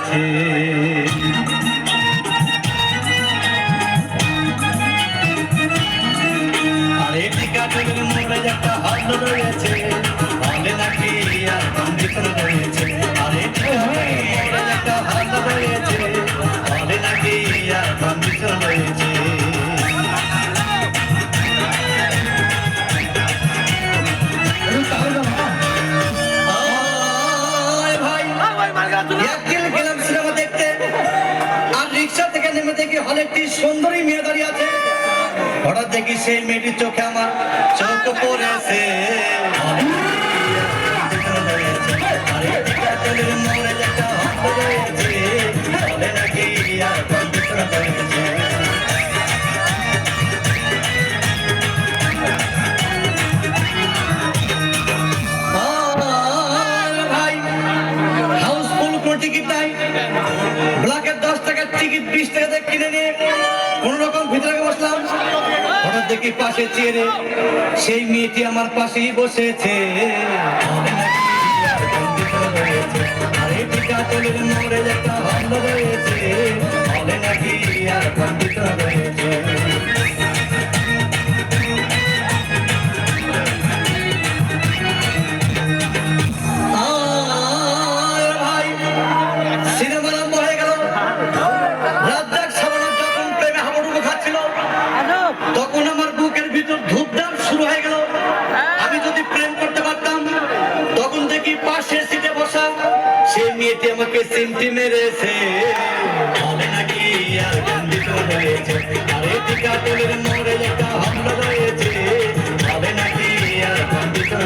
রয়েছে। আরে টিকাটলের মোড়ে একটা হল রয়েছে, হলে নাকি আর কন্ডিশন রয়েছে। আরে টিকাটলের মোড়ে একটা হল রয়েছে, হলে নাকি আর কন্ডিশন রয়েছে। সুন্দরী মেয়ে দাঁড়িয়ে আছে, হঠাৎ দেখি সেই মেয়েটির চোখে আমার চোখ পড়েছে। টিকিট নাই, ব্ল্যাকের 10 টাকার টিকিট 20 টাকা কিনে নিয়ে কোন রকম ভিতরে বসলাম। হঠাৎ দেখি পাশে চেয়ারে সেই মেয়েটি আমার পাশেই বসেছে। আরে টিকাটলের মোড়ে একটা হল রয়েছে, হলে নাকি আর কন্ডিশন রয়েছে। তখন আমার বুকের ভিতর ধূপধাপ শুরু হয়ে গেল। আমি যদি প্রেম করতে পারতাম, তখন দেখি পাশের সিটে বসা সেই মেয়েটি আমাকে সিমটি মেরেছে। হলে নাকি আর কন্ডিশন রয়েছে। আরে টিকাটলের মোড়ে একটা হল রয়েছে, হলে নাকি আর কন্ডিশন